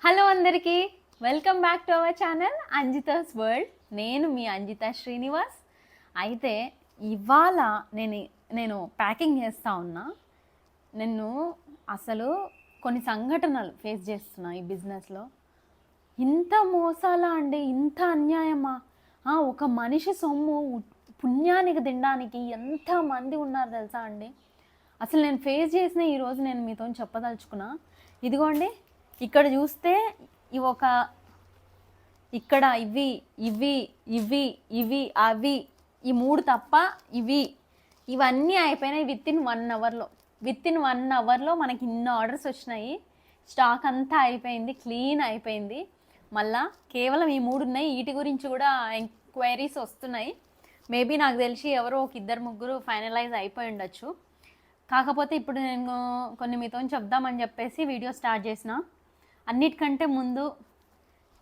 Hello అందరికీ, welcome back to our channel Anjitha's world. నేను మీ అంజిత శ్రీనివాస్. అయితే ఇవాళ నేను ప్యాకింగ్ చేస్తూ ఉన్నా. నేను అసలు కొన్ని సంఘటనలు ఫేస్ చేస్తున్నా ఈ బిజినెస్లో. ఇంత మోసాలా అండి, ఇంత అన్యాయమా? ఒక మనిషి సొమ్ము పుణ్యానికి తినడానికి ఎంతమంది ఉన్నారు తెలుసా అండి. అసలు నేను ఫేస్ చేసిన ఈరోజు నేను మీతో చెప్పదలుచుకున్నా. ఇదిగోండి, ఇక్కడ చూస్తే ఇక్కడ ఇవి ఇవి ఇవి ఇవి అవి ఈ మూడు తప్ప ఇవన్నీ అయిపోయినాయి విత్ ఇన్ 1 అవర్లో మనకి ఇన్ని ఆర్డర్స్ వచ్చినాయి. స్టాక్ అంతా అయిపోయింది, క్లీన్ అయిపోయింది. మళ్ళా కేవలం ఈ 3 ఉన్నాయి. వీటి గురించి కూడా ఎంక్వైరీస్ వస్తున్నాయి. మేబీ నాకు తెలిసి ఎవరో ఒక 2-3 ఫైనలైజ్ అయిపోయి ఉండొచ్చు. కాకపోతే ఇప్పుడు నేను కొన్ని మీతో చెప్దామని చెప్పేసి వీడియో స్టార్ట్ చేసిన. అన్నిటికంటే ముందు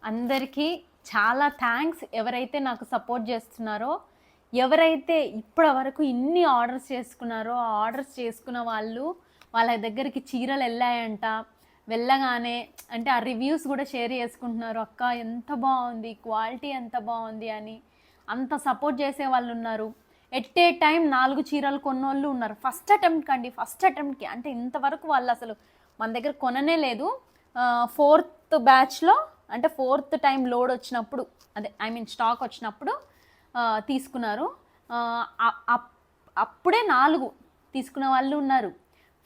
అందరికీ చాలా థ్యాంక్స్. ఎవరైతే నాకు సపోర్ట్ చేస్తున్నారో, ఎవరైతే ఇప్పటి వరకు ఇన్ని ఆర్డర్స్ చేసుకున్నారో, ఆ ఆర్డర్స్ చేసుకున్న వాళ్ళ దగ్గరికి చీరలు వెళ్ళాయంట. వెళ్ళగానే అంటే ఆ రివ్యూస్ కూడా షేర్ చేసుకుంటున్నారు. అక్క ఎంత బాగుంది, క్వాలిటీ ఎంత బాగుంది అని అంత సపోర్ట్ చేసే వాళ్ళు ఉన్నారు. ఎట్ ఏ టైం 4 చీరలు కొన్నోళ్ళు ఉన్నారు. ఫస్ట్ అటెంప్ట్కి అంటే ఇంతవరకు వాళ్ళు అసలు మన దగ్గర కొననే లేదు. 4th బ్యాచ్లో అంటే 4th టైం లోడ్ వచ్చినప్పుడు, స్టాక్ వచ్చినప్పుడు తీసుకున్నారు. అప్పుడే 4 తీసుకున్న వాళ్ళు ఉన్నారు.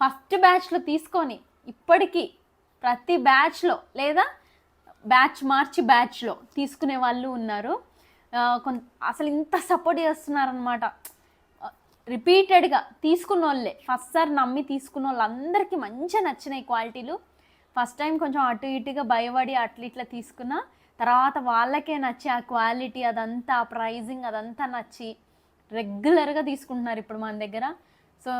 ఫస్ట్ బ్యాచ్లో తీసుకొని ఇప్పటికీ ప్రతి బ్యాచ్లో లేదా బ్యాచ్ మార్చి బ్యాచ్లో తీసుకునే వాళ్ళు ఉన్నారు. అసలు ఇంత సపోర్ట్ చేస్తున్నారనమాట. రిపీటెడ్గా తీసుకున్న వాళ్ళే, ఫస్ట్ సార్ నమ్మి తీసుకున్న వాళ్ళందరికీ మంచిగా నచ్చినాయి క్వాలిటీలు. ఫస్ట్ టైం కొంచెం అటు ఇటుగా భయపడి ఇట్లా తీసుకున్నా, తర్వాత వాళ్ళకే నచ్చి ఆ క్వాలిటీ అదంతా, ప్రైజింగ్ అదంతా నచ్చి రెగ్యులర్గా తీసుకుంటున్నారు ఇప్పుడు మన దగ్గర. సో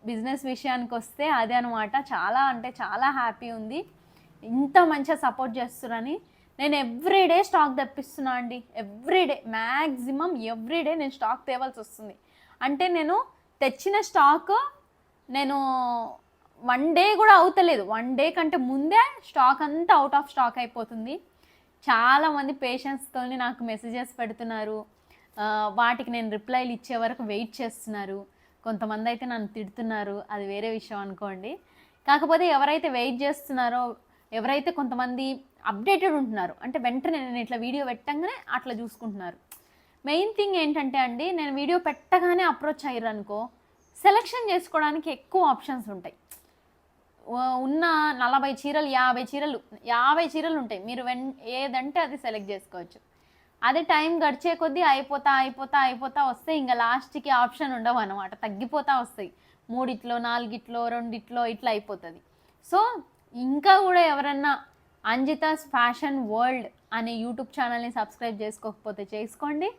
బిజినెస్ విషయానికి వస్తే అదే అనమాట. చాలా అంటే చాలా హ్యాపీ ఉంది, ఇంత మంచిగా సపోర్ట్ చేస్తున్నారని. నేను ఎవ్రీడే స్టాక్ తెప్పిస్తున్నా అండి. మ్యాక్సిమం ఎవ్రీడే నేను స్టాక్ తేవాల్సి వస్తుంది. అంటే నేను తెచ్చిన స్టాక్ నేను 1 డే కూడా అవుతలేదు, 1 డే కంటే ముందే స్టాక్ అంతా అవుట్ ఆఫ్ స్టాక్ అయిపోతుంది. చాలామంది పేషెంట్స్తో నాకు మెసేజెస్ పెడుతున్నారు. వాటికి నేను రిప్లైలు ఇచ్చే వరకు వెయిట్ చేస్తున్నారు. కొంతమంది అయితే నన్ను తిడుతున్నారు, అది వేరే విషయం అనుకోండి. కాకపోతే ఎవరైతే వెయిట్ చేస్తున్నారో, ఎవరైతే కొంతమంది అప్డేటెడ్ ఉంటున్నారు, అంటే వెంటనే నేను ఇట్లా వీడియో పెట్టగానే అట్లా చూసుకుంటున్నారు. మెయిన్ థింగ్ ఏంటంటే అండి, నేను వీడియో పెట్టగానే అప్రోచ్ అయ్యారు అనుకో, సెలెక్షన్ చేసుకోవడానికి ఎక్కువ ఆప్షన్స్ ఉంటాయి. ఉన్న 40 చీరలు 50 చీరలు ఉంటాయి. మీరు ఏదంటే అది సెలెక్ట్ చేసుకోవచ్చు. అదే టైం గడిచే కొద్దీ అయిపోతా వస్తే ఇంకా లాస్ట్కి ఆప్షన్ ఉండవు అనమాట, తగ్గిపోతా వస్తాయి. 3 4 2 ఇట్లా అయిపోతుంది. సో ఇంకా కూడా ఎవరన్నా అంజితాస్ ఫ్యాషన్ వరల్డ్ అనే యూట్యూబ్ ఛానల్ని సబ్స్క్రైబ్ చేసుకోకపోతే చేసుకోండి.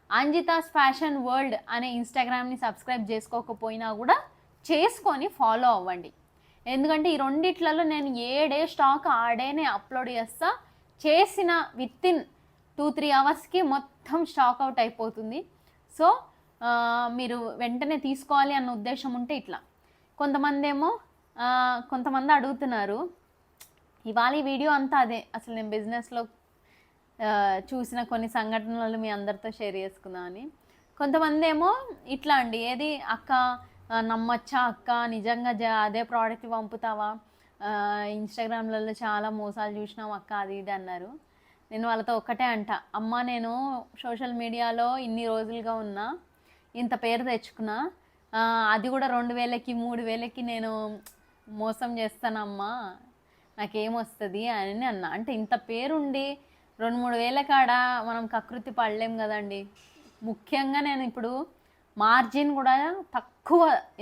అంజితాస్ ఫ్యాషన్ వరల్డ్ అనే ఇన్స్టాగ్రామ్ని సబ్స్క్రైబ్ చేసుకోకపోయినా కూడా చేసుకొని ఫాలో అవ్వండి. ఎందుకంటే ఈ రెండిట్లలో నేను ఏ డే స్టాక్ ఆ డేనే అప్లోడ్ చేస్తా. చేసిన విత్ ఇన్ 2-3 అవర్స్కి మొత్తం స్టాక్ అవుట్ అయిపోతుంది. సో మీరు వెంటనే తీసుకోవాలి అన్న ఉద్దేశం ఉంటే ఇట్లా. కొంతమంది అడుగుతున్నారు, ఇవాళ ఈ వీడియో అంతా అదే. అసలు నేను బిజినెస్లో చూసిన కొన్ని సంఘటనలు మీ అందరితో షేర్ చేసుకుందామని. కొంతమంది ఏమో ఇట్లా అండి, ఏది అక్క నమ్మచ్చా అక్క, నిజంగా అదే ప్రోడక్ట్ పంపుతావా, ఇన్స్టాగ్రామ్లలో చాలా మోసాలు చూసినాం అక్క, అది ఇది అన్నారు. నేను వాళ్ళతో ఒక్కటే అంట, అమ్మ నేను సోషల్ మీడియాలో ఇన్ని రోజులుగా ఉన్నా, ఇంత పేరు తెచ్చుకున్నా, అది కూడా 2000కి 3000కి నేను మోసం చేస్తానమ్మా, నాకేమొస్తుంది అని అన్నా. అంటే ఇంత పేరుండి 2-3 వేల కాడ మనం కకృతి పడలేం కదండి. ముఖ్యంగా నేను ఇప్పుడు మార్జిన్ కూడా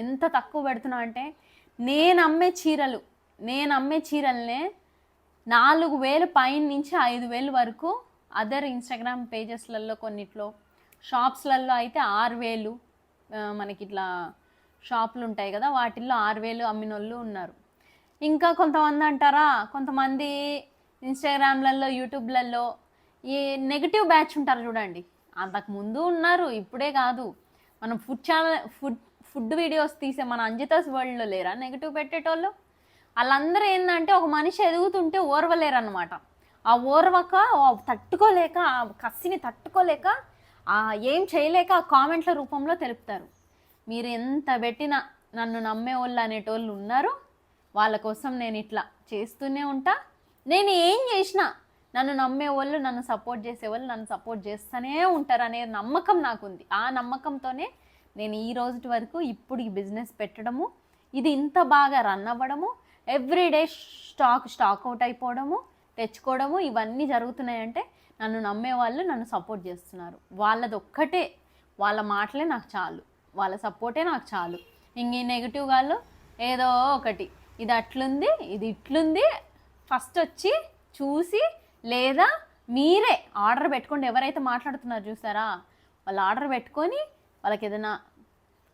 ఎంత తక్కువ పెడుతున్నా అంటే, నేను అమ్మే చీరలనే 4000 పైన నుంచి 5000 వరకు అదర్ ఇన్స్టాగ్రామ్ పేజెస్లలో, కొన్నిట్లో షాప్స్లలో అయితే 6000, మనకి ఇట్లా షాపులు ఉంటాయి కదా, వాటిల్లో 6000 అమ్మిన వాళ్ళు ఉన్నారు. ఇంకా కొంతమంది అంటారా, కొంతమంది ఇన్స్టాగ్రామ్లలో యూట్యూబ్లలో ఈ నెగిటివ్ బ్యాచ్ ఉంటారు చూడండి, అంతకుముందు ఉన్నారు, ఇప్పుడే కాదు. మనం ఫుడ్ వీడియోస్ తీసే మన అంజితాస్ వరల్డ్లో లేరా నెగిటివ్ పెట్టేటోళ్ళు? వాళ్ళందరూ ఏంటంటే ఒక మనిషి ఎదుగుతుంటే ఓర్వలేరు అనమాట. ఆ ఓర్వక తట్టుకోలేక, ఆ కసిని తట్టుకోలేక, ఏం చేయలేక ఆ కామెంట్ల రూపంలో తెలుపుతారు. మీరు ఎంత పెట్టినా నన్ను నమ్మేవాళ్ళు అనేటోళ్ళు ఉన్నారు. వాళ్ళ కోసం నేను ఇట్లా చేస్తూనే ఉంటా. నేను ఏం చేసినా నన్ను నమ్మేవాళ్ళు, నన్ను సపోర్ట్ చేసేవాళ్ళు నన్ను సపోర్ట్ చేస్తూనే ఉంటారు అనే నమ్మకం నాకుంది. ఆ నమ్మకంతోనే నేను ఈ రోజు వరకు ఇప్పుడు ఈ బిజినెస్ పెట్టడము, ఇది ఇంత బాగా రన్ అవ్వడము, ఎవ్రీడే స్టాక్ అవుట్ అయిపోవడము, తెచ్చుకోవడము, ఇవన్నీ జరుగుతున్నాయంటే నన్ను నమ్మేవాళ్ళు నన్ను సపోర్ట్ చేస్తున్నారు. వాళ్ళది ఒక్కటే, వాళ్ళ మాటలే నాకు చాలు, వాళ్ళ సపోర్టే నాకు చాలు. ఇంక ఈ నెగిటివ్ వాళ్ళు ఏదో ఒకటి, ఇది అట్లుంది, ఇది ఇట్లుంది, ఫస్ట్ వచ్చి చూసి, లేదా మీరే ఆర్డర్ పెట్టుకోండి. ఎవరైతే మాట్లాడుతున్నారో చూసారా, వాళ్ళు ఆర్డర్ పెట్టుకొని వాళ్ళకి ఏదైనా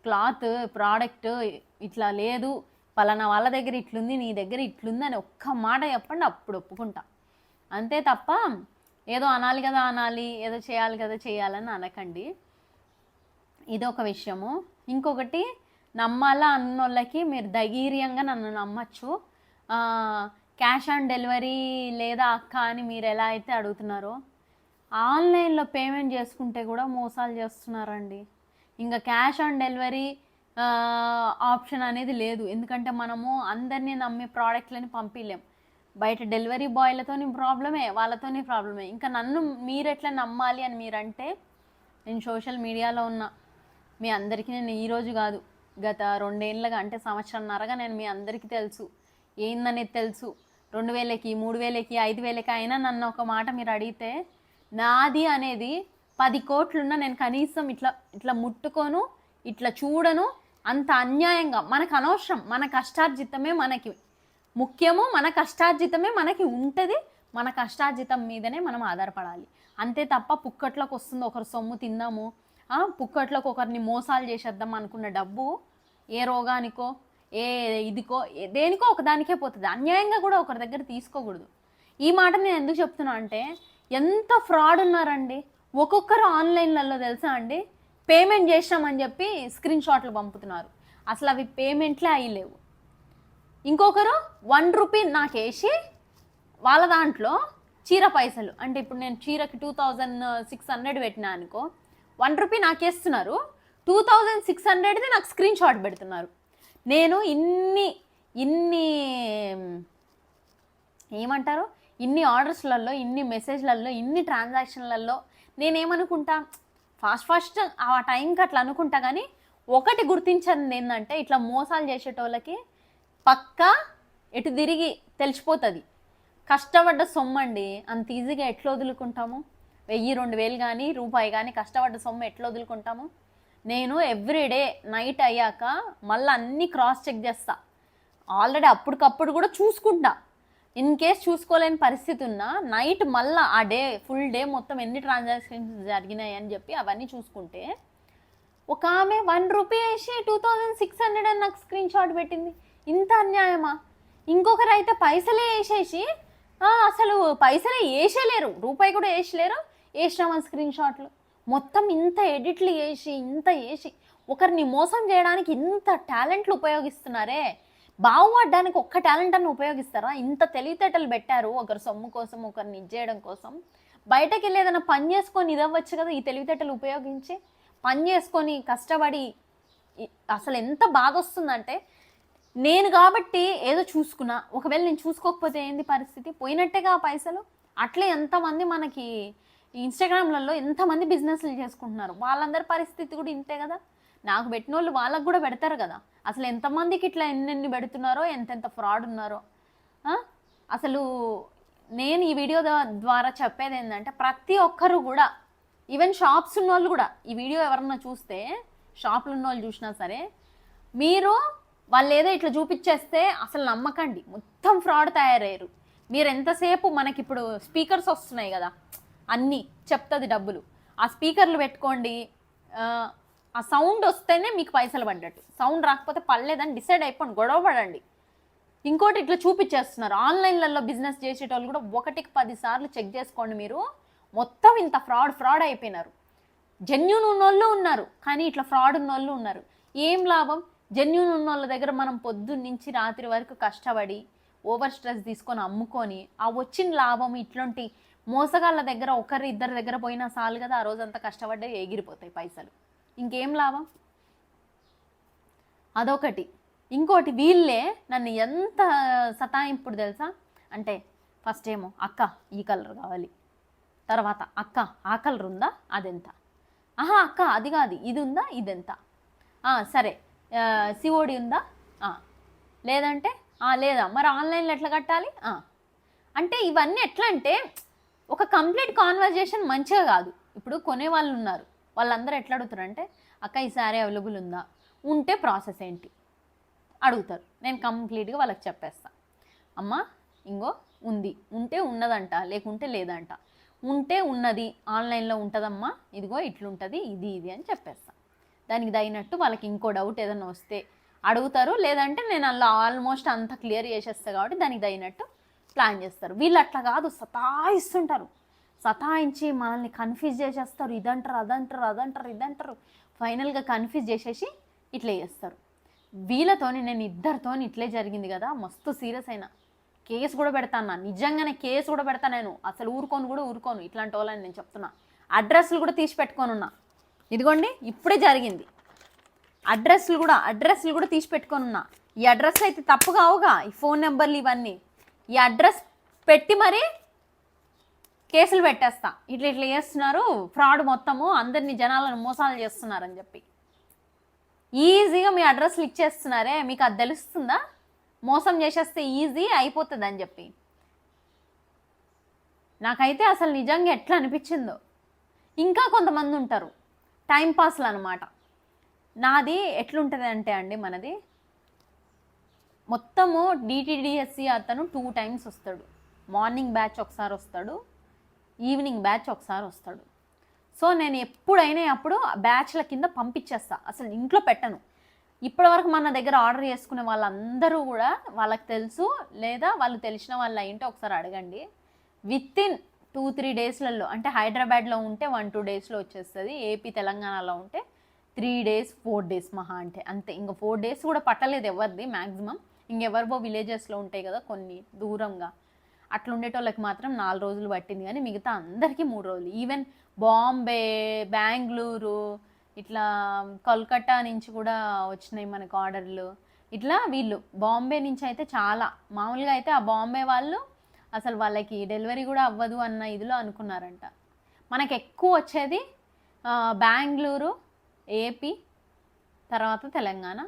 క్లాత్ ప్రోడక్ట్ ఇట్లా లేదు, పలానా వాళ్ళ దగ్గర ఇట్లుంది, నీ దగ్గర ఇట్లుంది అని ఒక్క మాట చెప్పండి, అప్పుడు ఒప్పుకుంటా. అంతే తప్ప ఏదో అనాలి కదా అనాలి, ఏదో చేయాలి కదా చేయాలని అనకండి. ఇదొక విషయము. ఇంకొకటి, నమ్మాలా అన్నోళ్ళకి మీరు ధైర్యంగా నన్ను నమ్మచ్చు. క్యాష్ ఆన్ డెలివరీ లేదా అక్క అని మీరు ఎలా అయితే అడుగుతున్నారో, ఆన్లైన్లో పేమెంట్ చేసుకుంటే కూడా మోసాలు చేస్తున్నారండి. ఇంకా క్యాష్ ఆన్ డెలివరీ ఆప్షన్ అనేది లేదు. ఎందుకంటే మనము అందరినీ నమ్మి ప్రోడక్ట్లని పంపించలేం. బయట డెలివరీ బాయ్లతోని ప్రాబ్లమే, వాళ్ళతోని ప్రాబ్లమే. ఇంకా నన్ను మీరు ఎట్లా నమ్మాలి అని మీరంటే, నేను సోషల్ మీడియాలో ఉన్న మీ అందరికీ నేను ఈరోజు కాదు, గత 2 ఏళ్ళగా, అంటే సంవత్సరంన్నరగా నేను మీ అందరికీ తెలుసు, ఏందనేది తెలుసు. 2000కి 3000కి 5000కి అయినా నన్ను ఒక మాట మీరు అడిగితే, నాది అనేది 10 కోట్లున్నా నేను కనీసం ఇట్లా ముట్టుకోను, ఇట్లా చూడను. అంత అన్యాయంగా, మనకు అనవసరం, మన కష్టార్జితమే మనకి ముఖ్యము, మన కష్టార్జితమే మనకి ఉంటుంది, మన కష్టార్జితం మీదనే మనం ఆధారపడాలి. అంతే తప్ప పుక్కట్లోకి వస్తుంది, ఒకరు సొమ్ము తిందాము, పుక్కట్లోకి ఒకరిని మోసాలు చేసేద్దాం అనుకున్న డబ్బు ఏ రోగానికో, ఏ ఇదికో, దేనికో ఒకదానికే పోతుంది. అన్యాయంగా కూడా ఒకరి దగ్గర తీసుకోకూడదు. ఈ మాట నేను ఎందుకు చెప్తున్నా అంటే, ఎంత ఫ్రాడ్ ఉన్నారండి ఒక్కొక్కరు ఆన్లైన్లలో, తెలుసా అండి, పేమెంట్ చేసామని చెప్పి స్క్రీన్ షాట్లు పంపుతున్నారు. అసలు అవి పేమెంట్లే అయ్యలేవు. ఇంకొకరు 1 రూపీ నాకు వేసి వాళ్ళ దాంట్లో చీర పైసలు, అంటే ఇప్పుడు నేను చీరకి 2600 పెట్టినా అనుకో, 1 రూపీ నాకు వేస్తున్నారు, 2600ది నాకు స్క్రీన్ షాట్ పెడుతున్నారు. నేను ఇన్ని ఏమంటారు, ఇన్ని ఆర్డర్స్లలో, ఇన్ని మెసేజ్లలో, ఇన్ని ట్రాన్సాక్షన్లలో నేనేమనుకుంటా, ఫాస్ట్ ఆ టైంకి అట్లా అనుకుంటా. కానీ ఒకటి గుర్తించింది ఏంటంటే, ఇట్లా మోసాలు చేసేటోళ్ళకి పక్కా ఎటు తిరిగి తెలిసిపోతుంది. కష్టపడ్డ సొమ్మండి, అంత ఈజీగా ఎట్లా వదులుకుంటాము? 1000, 2000 కానీ రూపాయి కానీ కష్టపడ్డ సొమ్ము ఎట్లా వదులుకుంటాము? నేను ఎవ్రీడే నైట్ అయ్యాక మళ్ళీ అన్నీ క్రాస్ చెక్ చేస్తా. ఆల్రెడీ అప్పటికప్పుడు కూడా చూసుకుంటా. ఇన్ కేస్ చూసుకోలేని పరిస్థితి ఉన్నా నైట్ మళ్ళీ ఆ డే, ఫుల్ డే మొత్తం ఎన్ని ట్రాన్సాక్షన్స్ జరిగినాయి అని చెప్పి అవన్నీ చూసుకుంటే, ఒక ఆమె 1 రూపీ వేసి 2600 అని నాకు స్క్రీన్ షాట్ పెట్టింది. ఇంత అన్యాయమా? ఇంకొకరు అయితే పైసలే వేసేసి, అసలు పైసలే వేసేలేరు, రూపాయి కూడా వేసలేరు, వేసినామని స్క్రీన్ షాట్లు. మొత్తం ఇంత ఎడిట్లు వేసి, ఇంత వేసి ఒకరిని మోసం చేయడానికి ఇంత టాలెంట్లు ఉపయోగిస్తున్నారే, బాగుపడడానికి ఒక్క టాలెంట్ అನ್ನು ఉపయోగిస్తారా? ఇంత తెలివితేటలు పెట్టారు ఒకరి సొమ్ము కోసం, ఒకరిని ఇచ్చేయడం కోసం. బయటకు వెళ్ళి ఏదైనా పని చేసుకొని ఇదవ్వచ్చు కదా, ఈ తెలివితేటలు ఉపయోగించి పని చేసుకొని కష్టపడి. అసలు ఎంత బాధ వస్తుందంటే, నేను కాబట్టి ఏదో చూసుకున్నా, ఒకవేళ నేను చూసుకోకపోతే ఏంది పరిస్థితి? పోయినట్టేగా ఆ పైసలు. అట్లే ఎంతమంది మనకి ఇన్స్టాగ్రామ్లలో ఎంతమంది బిజినెస్లు చేసుకుంటున్నారు, వాళ్ళందరి పరిస్థితి కూడా ఇంతే కదా. నాకు పెట్టిన వాళ్ళు వాళ్ళకు కూడా పెడతారు కదా. అసలు ఎంతమందికి ఇట్లా ఎన్నెన్ని పెడుతున్నారో, ఎంతెంత ఫ్రాడ్ ఉన్నారో. అసలు నేను ఈ వీడియో ద్వారా చెప్పేది ఏంటంటే, ప్రతి ఒక్కరు కూడా, ఈవెన్ షాప్స్ ఉన్న వాళ్ళు కూడా, ఈ వీడియో ఎవరన్నా చూస్తే, షాపులు ఉన్న వాళ్ళు చూసినా సరే, మీరు వాళ్ళు ఏదో ఇట్లా చూపించేస్తే అసలు నమ్మకండి, మొత్తం ఫ్రాడ్ తయారయ్యారు. మీరు ఎంతసేపు, మనకి ఇప్పుడు స్పీకర్స్ వస్తున్నాయి కదా, అన్నీ చెప్తుంది డబ్బులు, ఆ స్పీకర్లు పెట్టుకోండి, ఆ సౌండ్ వస్తేనే మీకు పైసలు పడ్డట్టు, సౌండ్ రాకపోతే పడలేదని డిసైడ్ అయిపోండి, గొడవ పడండి. ఇంకోటి ఇట్లా చూపించేస్తున్నారు. ఆన్లైన్లలో బిజినెస్ చేసేటోళ్ళు కూడా 1కి 10 సార్లు చెక్ చేసుకోండి. మీరు మొత్తం ఇంత ఫ్రాడ్ అయిపోయినారు. జెన్యూన్ ఉన్నోళ్ళు ఉన్నారు, కానీ ఇట్లా ఫ్రాడ్ ఉన్నోళ్ళు ఉన్నారు. ఏం లాభం? జెన్యూన్ ఉన్నోళ్ళ దగ్గర మనం పొద్దున్న నుంచి రాత్రి వరకు కష్టపడి ఓవర్ స్ట్రెస్ తీసుకొని అమ్ముకొని ఆ వచ్చిన లాభం ఇట్లాంటి మోసగాళ్ళ దగ్గర ఒకరి ఇద్దరి దగ్గర పోయినా చాలు కదా, ఆ రోజంతా కష్టపడ్డే ఎగిరిపోతాయి పైసలు, ఇంకేం లాభం. అదొకటి. ఇంకోటి, వీళ్ళే నన్ను ఎంత సతాయింపుడు తెలుసా అంటే, ఫస్ట్ ఏమో అక్క ఈ కలర్ కావాలి, తర్వాత అక్క ఆ కలర్ ఉందా అదెంత, ఆహా అక్క అది కాదు ఇది ఉందా ఇదెంత, సరే సిఓడి ఉందా, లేదంటే లేదా మరి ఆన్లైన్లో ఎట్లా కట్టాలి, అంటే ఇవన్నీ ఎట్లా అంటే ఒక కంప్లీట్ కాన్వర్జేషన్ మంచిగా కాదు. ఇప్పుడు కొనే వాళ్ళు ఉన్నారు, వాళ్ళందరూ ఎట్లా అడుగుతారంటే అక్క ఈ శారీ అవైలబుల్ ఉందా, ఉంటే ప్రాసెస్ ఏంటి అడుగుతారు. నేను కంప్లీట్గా వాళ్ళకి చెప్పేస్తా, అమ్మ ఇంగో ఉంది, ఉంటే ఉన్నదంట, లేకుంటే లేదంట, ఉంటే ఉన్నది ఆన్లైన్లో ఉంటుందమ్మా, ఇదిగో ఇట్లుంటుంది ఇది అని చెప్పేస్తా. దానికి తగినట్టు వాళ్ళకి ఇంకో డౌట్ ఏదైనా వస్తే అడుగుతారు, లేదంటే నేను అలా ఆల్మోస్ట్ అంత క్లియర్ చేసేస్తా కాబట్టి దానికి తగినట్టు ప్లాన్ చేస్తారు. వీళ్ళు అట్లా కాదు, సతాయిస్తుంటారు, సతాయించి మనల్ని కన్ఫ్యూజ్ చేసేస్తారు, ఇదంటారు ఇదంటారు, ఫైనల్గా కన్ఫ్యూజ్ చేసేసి ఇట్లా చేస్తారు. వీళ్ళతోని నేను ఇద్దరితోని ఇట్లే జరిగింది కదా, మస్తు సీరియస్ అయినా, కేసు కూడా పెడతాను, నిజంగానే కేసు కూడా పెడతాను నేను, అసలు ఊరుకోను ఇట్లాంటి వాళ్ళని నేను చెప్తున్నా. అడ్రస్లు కూడా తీసి పెట్టుకోనున్నా, ఇదిగోండి ఇప్పుడే జరిగింది, అడ్రస్లు కూడా తీసి పెట్టుకోనున్నా. ఈ అడ్రస్ అయితే తప్పు కావుగా, ఈ ఫోన్ నెంబర్లు ఇవన్నీ, ఈ అడ్రస్ పెట్టి మరీ కేసులు పెట్టేస్తా, ఇట్లా చేస్తున్నారు, ఫ్రాడ్ మొత్తము, అందరినీ జనాలను మోసాలు చేస్తున్నారని చెప్పి. ఈజీగా మీ అడ్రస్లు ఇచ్చేస్తున్నారే, మీకు అది తెలుస్తుందా, మోసం చేసేస్తే ఈజీ అయిపోతుంది అని చెప్పి. నాకైతే అసలు నిజంగా ఎట్లా అనిపించిందో. ఇంకా కొంతమంది ఉంటారు టైంపాస్లు అనమాట. నాది ఎట్లుంటుంది అంటే అండి, మనది మొత్తము డిటిడిఎస్సి అతను 2 times వస్తాడు, మార్నింగ్ బ్యాచ్ ఒకసారి వస్తాడు, ఈవినింగ్ బ్యాచ్ ఒకసారి వస్తాడు. సో నేను ఎప్పుడైనా అప్పుడు బ్యాచ్ల కింద పంపించేస్తా, అసలు ఇంట్లో పెట్టను. ఇప్పటివరకు మన దగ్గర ఆర్డర్ చేసుకునే వాళ్ళందరూ కూడా వాళ్ళకి తెలుసు, లేదా వాళ్ళు తెలిసిన వాళ్ళు అయింటే ఒకసారి అడగండి. వితిన్ 2-3 daysలలో, అంటే హైదరాబాద్లో ఉంటే 1-2 daysలో వచ్చేస్తుంది, ఏపీ తెలంగాణలో ఉంటే 3 days 4 days మహా అంటే అంతే. ఇంకా 4 days కూడా పట్టలేదు ఎవరిది మ్యాక్సిమం. ఇంకెవరివో విలేజెస్లో ఉంటాయి కదా కొన్ని దూరంగా, అట్లా ఉండేటోళ్ళకి మాత్రం 4 రోజులు పట్టింది, కానీ మిగతా అందరికీ 3 రోజులు. ఈవెన్ బాంబే, బెంగళూరు, ఇట్లా కోల్కతా నుంచి కూడా వచ్చినాయి మనకు ఆర్డర్లు. ఇట్లా వీళ్ళు బాంబే నుంచి అయితే చాలా, మామూలుగా అయితే ఆ బాంబే వాళ్ళు అసలు వాళ్ళకి డెలివరీ కూడా అవ్వదు అన్న ఇదిలో అనుకున్నారంట. మనకు ఎక్కువ వచ్చేది బెంగళూరు, ఏపీ, తర్వాత తెలంగాణ,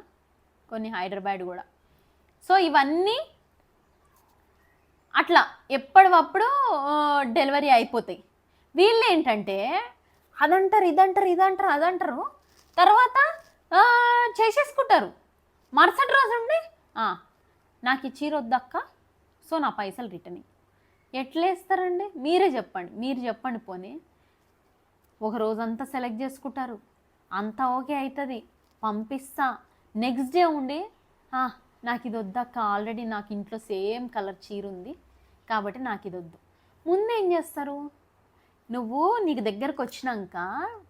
కొన్ని హైదరాబాద్ కూడా. సో ఇవన్నీ అట్లా ఎప్పటికప్పుడు డెలివరీ అయిపోతాయి. వీళ్ళు ఏంటంటే అదంటారు, తర్వాత చేసేసుకుంటారు. మరుసటి రోజు ఉండి నాకు ఈ చీర వద్దక్క, సో నా పైసలు రిటర్న్. ఎట్లేస్తారండి మీరే చెప్పండి, మీరు చెప్పండి. పోనీ ఒక రోజంతా సెలెక్ట్ చేసుకుంటారు, అంతా ఓకే అవుతుంది, పంపిస్తా. నెక్స్ట్ డే ఉండి నాకు ఇది వద్దక్క, ఆల్రెడీ నాకు ఇంట్లో సేమ్ కలర్ చీర ఉంది కాబట్టి నాకు ఇది వద్దు. ముందు ఏం చేస్తారు, నీకు దగ్గరకు వచ్చినాక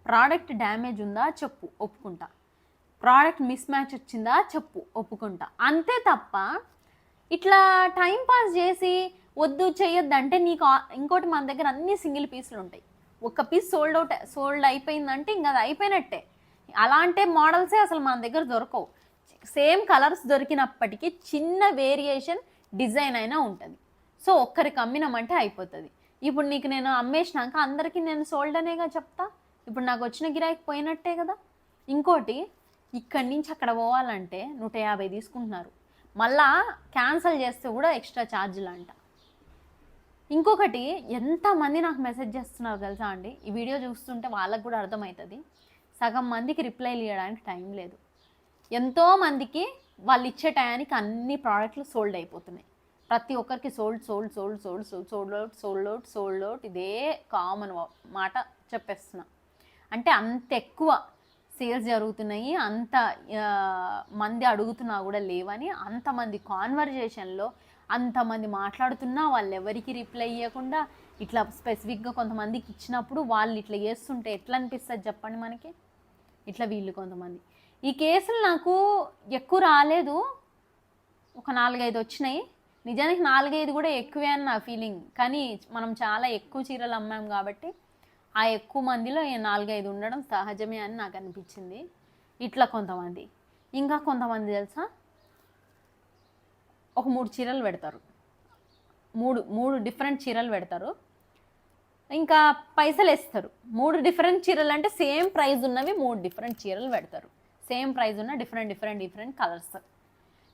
ప్రోడక్ట్ డ్యామేజ్ ఉందా చెప్పు, ఒప్పుకుంటా. ప్రోడక్ట్ మిస్ మ్యాచ్ వచ్చిందా చెప్పు, ఒప్పుకుంటా. అంతే తప్ప ఇట్లా టైం పాస్ చేసి వద్దు చేయొద్దు అంటే, నీకు ఇంకోటి మన దగ్గర అన్ని సింగిల్ పీసులు ఉంటాయి. ఒక పీస్ సోల్డ్ అయిపోయిందంటే ఇంకా అది అయిపోయినట్టే. అలాంటి మోడల్సే అసలు మన దగ్గర దొరకవు. సేమ్ కలర్స్ దొరికినప్పటికీ చిన్న వేరియేషన్ డిజైన్ అయినా ఉంటుంది. సో ఒక్కరికి అమ్మినామంటే అయిపోతుంది. ఇప్పుడు నీకు నేను అమ్మేసినాక అందరికీ నేను సోల్డ్ అనేగా చెప్తా, ఇప్పుడు నాకు వచ్చిన గిరాకీ పోయినట్టే కదా. ఇంకోటి, ఇక్కడి నుంచి అక్కడ పోవాలంటే 150 తీసుకుంటున్నారు, మళ్ళా క్యాన్సిల్ చేస్తే కూడా ఎక్స్ట్రా ఛార్జీలు అంట. ఇంకొకటి, ఎంతమంది నాకు మెసేజ్ చేస్తున్నారు తెలుసా అండి, ఈ వీడియో చూస్తుంటే వాళ్ళకు కూడా అర్థమవుతుంది. సగం మందికి రిప్లైలు ఇవ్వడానికి టైం లేదు. ఎంతోమందికి వాళ్ళు ఇచ్చే టయానికి అన్ని ప్రోడక్ట్లు సోల్డ్ అయిపోతున్నాయి. ప్రతి ఒక్కరికి సోల్డ్ అవుట్ ఇదే కామన్ మాట చెప్పేస్తున్నా. అంటే అంత ఎక్కువ సేల్స్ జరుగుతున్నాయి, అంత మంది అడుగుతున్నా కూడా లేవని, అంతమంది కాన్వర్జేషన్లో అంతమంది మాట్లాడుతున్నా వాళ్ళు ఎవరికి రిప్లై ఇవ్వకుండా ఇట్లా స్పెసిఫిక్గా కొంతమందికి ఇచ్చినప్పుడు వాళ్ళు ఇట్లా చేస్తుంటే ఎట్లా అనిపిస్తుంది చెప్పండి మనకి. ఇట్లా వీళ్ళు కొంతమంది. ఈ కేసులు నాకు ఎక్కువ రాలేదు, ఒక 4-5 వచ్చినాయి. నిజానికి 4-5 కూడా ఎక్కువే అని నా ఫీలింగ్. కానీ మనం చాలా ఎక్కువ చీరలు అమ్మాం కాబట్టి ఆ ఎక్కువ మందిలో 4-5 ఉండడం సహజమే అని నాకు అనిపించింది. ఇట్లా కొంతమంది. ఇంకా కొంతమంది తెలుసా, ఒక 3 చీరలు పెడతారు. మూడు డిఫరెంట్ చీరలు పెడతారు. ఇంకా పైసలు వేస్తారు. 3 డిఫరెంట్ చీరలు అంటే సేమ్ ప్రైస్ ఉన్నవి 3 డిఫరెంట్ చీరలు పెడతారు. సేమ్ ప్రైస్ ఉన్న డిఫరెంట్ కలర్స్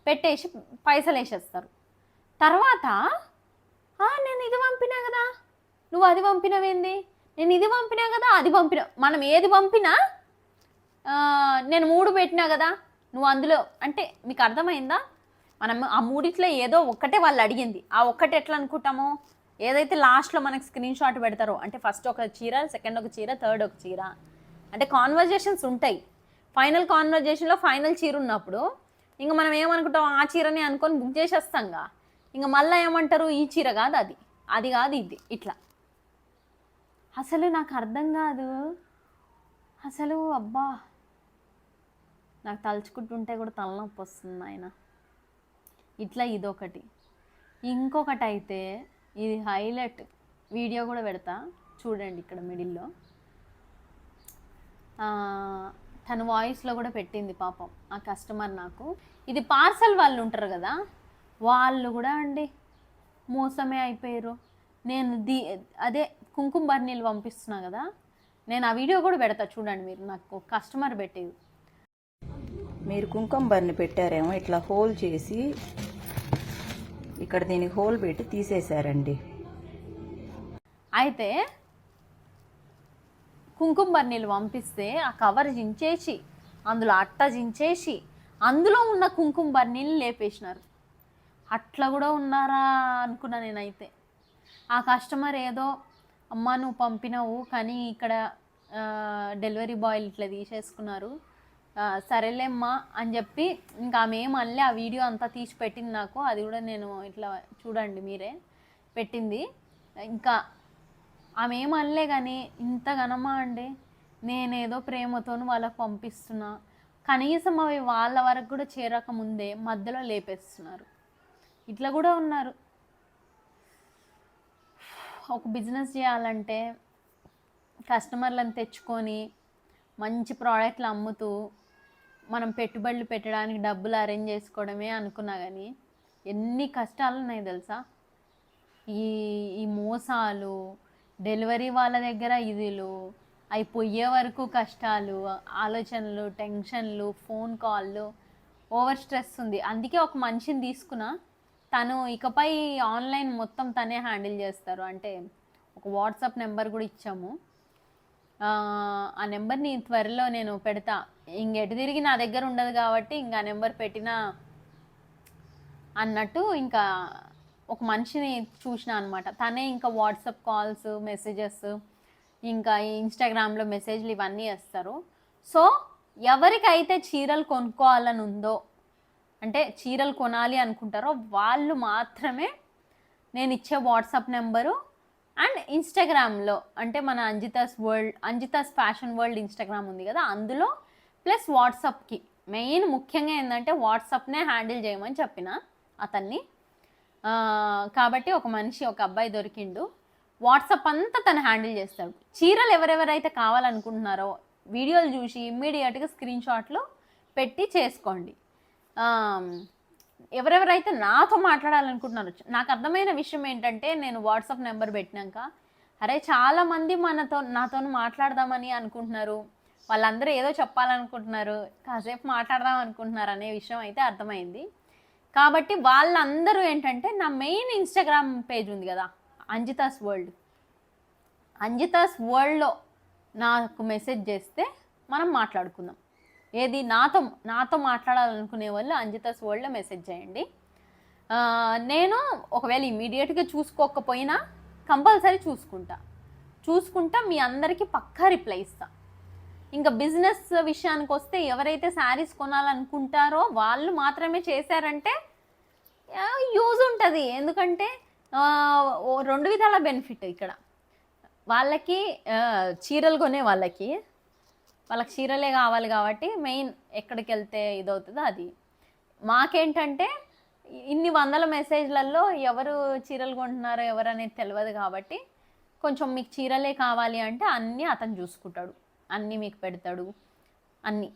పెట్టేసి పైసలు వేసేస్తారు. తర్వాత నేను ఇది పంపినా కదా, నువ్వు అది పంపినవేంది, నేను ఇది పంపినా కదా, అది పంపిన, మనం ఏది పంపినా నేను 3 పెట్టినా కదా నువ్వు అందులో, అంటే మీకు అర్థమైందా? మనం ఆ 3 ఏదో ఒక్కటే వాళ్ళు అడిగింది, ఆ ఒక్కటే ఎట్లా అనుకుంటామో, ఏదైతే లాస్ట్లో మనకి స్క్రీన్ షాట్ పెడతారో, అంటే ఫస్ట్ ఒక చీర, సెకండ్ ఒక చీర, థర్డ్ ఒక చీర, అంటే కాన్వర్జేషన్స్ ఉంటాయి. ఫైనల్ కాన్వర్జేషన్లో ఫైనల్ చీర ఉన్నప్పుడు ఇంకా మనం ఏమనుకుంటాం, ఆ చీరని అనుకొని బుక్ చేసేస్తాంగా. ఇంకా మళ్ళీ ఏమంటారు, ఈ చీర కాదు అది, అది కాదు ఇది, ఇట్లా. అసలు నాకు అర్థం కాదు అసలు. అబ్బా, నాకు తలుచుకుంటుంటే కూడా తలనొప్పి వస్తుంది ఆయన. ఇట్లా ఇదొకటి. ఇంకొకటి అయితే ఇది హైలైట్, వీడియో కూడా పెడతా చూడండి ఇక్కడ మిడిల్లో. తన వాయిస్లో కూడా పెట్టింది పాపం ఆ కస్టమర్ నాకు. ఇది పార్సల్ వాళ్ళు ఉంటారు కదా, వాళ్ళు కూడా అండి మోసమే అయిపోయారు. నేను అదే కుంకుమ బర్నీలు పంపిస్తున్నా కదా, నేను ఆ వీడియో కూడా పెడతా చూడండి మీరు. నాకు కస్టమర్ పెట్టేది, మీరు కుంకుమ బర్ని పెట్టారేమో ఇట్లా హోల్ చేసి ఇక్కడ దీనికి హోల్ పెట్టి తీసేశారండి. అయితే కుంకుమ బర్నీలు పంపిస్తే ఆ కవర్ జించేసి, అందులో అట్ట జించేసి, అందులో ఉన్న కుంకుమ బర్నీలు లేపేసినారు. అట్లా కూడా ఉన్నారా అనుకున్నా నేనైతే. ఆ కస్టమర్ ఏదో, అమ్మ నువ్వు పంపినావు కానీ ఇక్కడ డెలివరీ బాయ్లు ఇట్లా తీసేసుకున్నారు, సరేలేమ్మా అని చెప్పి ఇంకా ఆమె ఏమనలే. ఆ వీడియో అంతా తీసి పెట్టింది నాకు, అది కూడా నేను ఇట్లా చూడండి మీరే పెట్టింది. ఇంకా ఆమె ఏమనలే కానీ ఇంత ఘనమా అండి, నేనేదో ప్రేమతో వాళ్ళకు పంపిస్తున్నా, కనీసం అవి వాళ్ళ వరకు కూడా చేరక ముందే మధ్యలో లేపేస్తున్నారు. ఇట్లా కూడా ఉన్నారు. ఒక బిజినెస్ చేయాలంటే కస్టమర్లను తెచ్చుకొని మంచి ప్రోడక్ట్లు అమ్ముతూ మనం పెట్టుబడులు పెట్టడానికి డబ్బులు అరేంజ్ చేసుకోవడమే అనుకున్నా కానీ ఎన్ని కష్టాలు ఉన్నాయి తెలుసా. ఈ మోసాలు, డెలివరీ వాళ్ళ దగ్గర ఇదిలు, అవి పోయే వరకు కష్టాలు, ఆలోచనలు, టెన్షన్లు, ఫోన్ కాళ్ళు, ఓవర్ స్ట్రెస్ ఉంది. అందుకే ఒక మనిషిని తీసుకున్నా, తను ఇకపై ఆన్లైన్ మొత్తం తనే హ్యాండిల్ చేస్తారు. అంటే ఒక వాట్సాప్ నెంబర్ కూడా ఇచ్చాము, ఆ నెంబర్ని త్వరలో నేను పెడతా. ఇంకెటు తిరిగి నా దగ్గర ఉండదు కాబట్టి ఇంకా నెంబర్ పెట్టినా అన్నట్టు ఇంకా ఒక మనిషిని చూసిన అనమాట. తనే ఇంకా వాట్సాప్ కాల్స్, మెసేజెస్, ఇంకా ఇన్స్టాగ్రామ్లో మెసేజ్లు ఇవన్నీ వేస్తారు. సో ఎవరికైతే చీరలు కొనుక్కోవాలని ఉందో, అంటే చీరలు కొనాలి అనుకుంటారో వాళ్ళు మాత్రమే నేను ఇచ్చే వాట్సాప్ నెంబరు అండ్ ఇన్స్టాగ్రామ్లో, అంటే మన అంజితాస్ ఫ్యాషన్ వరల్డ్ ఇన్స్టాగ్రామ్ ఉంది కదా, అందులో ప్లస్ వాట్సాప్కి మెయిన్ ముఖ్యంగా ఏంటంటే వాట్సాప్నే హ్యాండిల్ చేయమని చెప్పిన అతన్ని. కాబట్టి ఒక మనిషి, ఒక అబ్బాయి దొరికిండు, వాట్సాప్ అంతా తను హ్యాండిల్ చేస్తాడు. చీరలు ఎవరెవరైతే కావాలనుకుంటున్నారో వీడియోలు చూసి ఇమ్మీడియట్గా స్క్రీన్ షాట్లు పెట్టి చేసుకోండి. ఎవరెవరైతే నాతో మాట్లాడాలనుకుంటున్నారో, నాకు అర్థమైన విషయం ఏంటంటే, నేను వాట్సాప్ నెంబర్ పెట్టినాక అరే చాలామంది నాతో మాట్లాడదామని అనుకుంటున్నారు, వాళ్ళందరూ ఏదో చెప్పాలనుకుంటున్నారు, కాసేపు మాట్లాడదాం అనుకుంటున్నారు అనే విషయం అయితే అర్థమైంది. కాబట్టి వాళ్ళందరూ ఏంటంటే నా మెయిన్ ఇన్స్టాగ్రామ్ పేజ్ ఉంది కదా అంజితాస్ వరల్డ్లో నాకు మెసేజ్ చేస్తే మనం మాట్లాడుకుందాం. ఏది నాతో మాట్లాడాలనుకునే వాళ్ళు అంజితాస్ వరల్డ్లో మెసేజ్ చేయండి. నేను ఒకవేళ ఇమీడియట్గా చూసుకోకపోయినా కంపల్సరీ చూసుకుంటా మీ అందరికీ పక్కా రిప్లై ఇస్తా. ఇంకా బిజినెస్ విషయానికి వస్తే ఎవరైతే శారీస్ కొనాలనుకుంటారో వాళ్ళు మాత్రమే చేశారంటే యూజ్ ఉంటుంది. ఎందుకంటే 2 విధాల బెనిఫిట్ ఇక్కడ. వాళ్ళకి చీరలు కొనే వాళ్ళకి చీరలే కావాలి కాబట్టి మెయిన్ ఎక్కడికి వెళ్తే ఇదవుతుందో అది. మాకేంటంటే ఇన్ని వందల మెసేజ్లలో ఎవరు చీరలు కొంటున్నారో ఎవరు అనేది తెలియదు కాబట్టి కొంచెం మీకు చీరలే కావాలి అంటే అన్నీ అతను చూసుకుంటాడు, అన్నీ మీకు పెడతాడు, అన్నీ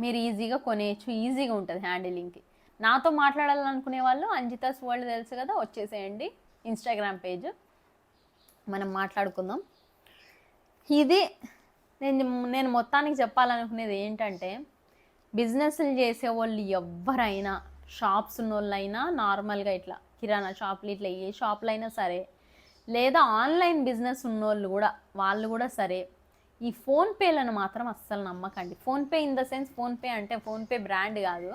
మీరు ఈజీగా కొనేయచ్చు, ఈజీగా ఉంటుంది హ్యాండిలింగ్కి. నాతో మాట్లాడాలనుకునే వాళ్ళు అంజితాస్ వరల్డ్ తెలుసు కదా, వచ్చేసేయండి ఇన్స్టాగ్రామ్ పేజ్, మనం మాట్లాడుకుందాం. ఇది నేను మొత్తానికి చెప్పాలనుకునేది ఏంటంటే, బిజినెస్లు చేసేవాళ్ళు ఎవరైనా, షాప్స్ ఉన్నోళ్ళైనా, నార్మల్గా ఇట్లా కిరాణా షాపులు ఇట్లా ఏ షాపులు అయినా సరే, లేదా ఆన్లైన్ బిజినెస్ ఉన్నోళ్ళు కూడా, వాళ్ళు కూడా సరే, ఈ ఫోన్పేలను మాత్రం అస్సలు నమ్మకండి. PhonePe in the sense, PhonePe అంటే ఫోన్పే బ్రాండ్ కాదు,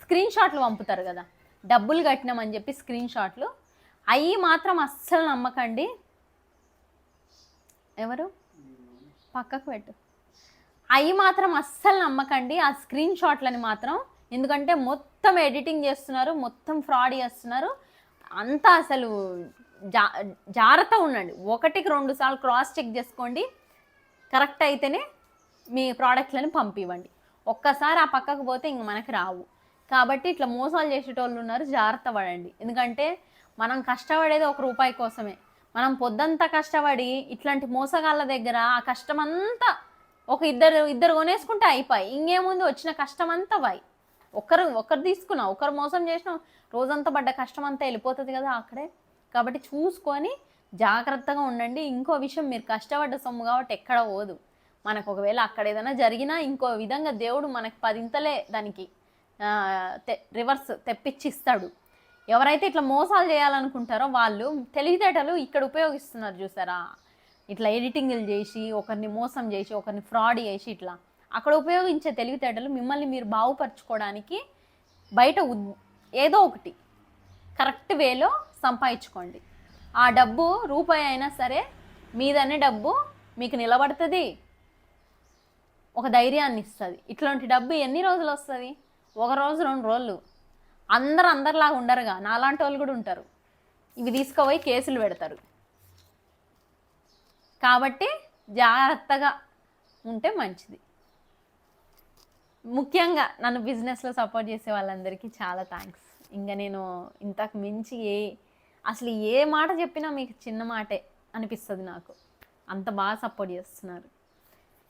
స్క్రీన్ షాట్లు పంపుతారు కదా, డబ్బులు కట్టినామని చెప్పి స్క్రీన్ షాట్లు, అవి మాత్రం అస్సలు నమ్మకండి. ఎవరు పక్కకు పెట్టు, అవి మాత్రం అస్సలు నమ్మకండి ఆ స్క్రీన్ షాట్లని మాత్రం. ఎందుకంటే మొత్తం ఎడిటింగ్ చేస్తున్నారు, మొత్తం ఫ్రాడ్ చేస్తున్నారు. అంతా అసలు జాగ్రత్త ఉండండి. 1-2 సార్లు క్రాస్ చెక్ చేసుకోండి, కరెక్ట్ అయితేనే మీ ప్రోడక్ట్లను పంపివ్వండి. ఒక్కసారి ఆ పక్కకు పోతే ఇంక మనకి రావు. కాబట్టి ఇట్లా మోసాలు చేసేటోళ్ళు ఉన్నారు, జాగ్రత్త పడండి. ఎందుకంటే మనం కష్టపడేది ₹1 కోసమే. మనం పొద్దంతా కష్టపడి ఇట్లాంటి మోసగాళ్ళ దగ్గర ఆ కష్టమంతా ఇద్దరు కొనేసుకుంటే అయిపోయి, ఇంకేముంది వచ్చిన కష్టం అంతా ఒకరు తీసుకున్నా, ఒకరు మోసం చేసినా రోజంతా పడ్డ కష్టం అంతా వెళ్ళిపోతుంది కదా అక్కడే. కాబట్టి చూసుకొని జాగ్రత్తగా ఉండండి. ఇంకో విషయం, మీరు కష్టపడ్డ సొమ్ము కాబట్టి ఎక్కడ పోదు. మనకు ఒకవేళ అక్కడ ఏదైనా జరిగినా ఇంకో విధంగా దేవుడు మనకు 10 దానికి రివర్స్ తెప్పించిస్తాడు. ఎవరైతే ఇట్లా మోసాలు చేయాలనుకుంటారో వాళ్ళు తెలివితేటలు ఇక్కడ ఉపయోగిస్తున్నారు చూసారా, ఇట్లా ఎడిటింగ్లు చేసి ఒకరిని మోసం చేసి ఒకరిని ఫ్రాడ్ చేసి ఇట్లా అక్కడ ఉపయోగించే తెలివితేటలు మిమ్మల్ని మీరు బాగుపరచుకోవడానికి బయట ఏదో ఒకటి కరెక్ట్ వేలో సంపాదించుకోండి. ఆ డబ్బు ₹1 అయినా సరే మీదనే డబ్బు మీకు నిలబడుతుంది, ఒక ధైర్యాన్ని ఇస్తుంది. ఇట్లాంటి డబ్బు ఎన్ని రోజులు వస్తుంది? 1 రోజు 2 రోజులు. అందరిలాగా ఉండరుగా, నాలాంటి వాళ్ళు కూడా ఉంటారు. ఇవి తీసుకుపోయి కేసులు పెడతారు. కాబట్టి జాగ్రత్తగా ఉంటే మంచిది. ముఖ్యంగా నన్ను బిజినెస్లో సపోర్ట్ చేసే వాళ్ళందరికీ చాలా థ్యాంక్స్. ఇంకా నేను ఇంతకు మించి అసలు ఏ మాట చెప్పినా మీకు చిన్న మాటే అనిపిస్తుంది నాకు, అంత బాగా సపోర్ట్ చేస్తున్నారు.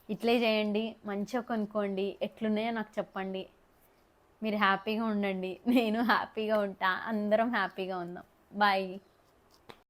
ఇట్లే చేయండి, మంచిగా కొనుక్కోండి, ఎట్లున్నాయో నాకు చెప్పండి. మీరు హ్యాపీగా ఉండండి, నేను హ్యాపీగా ఉంటా, అందరం హ్యాపీగా ఉందాం. బాయ్.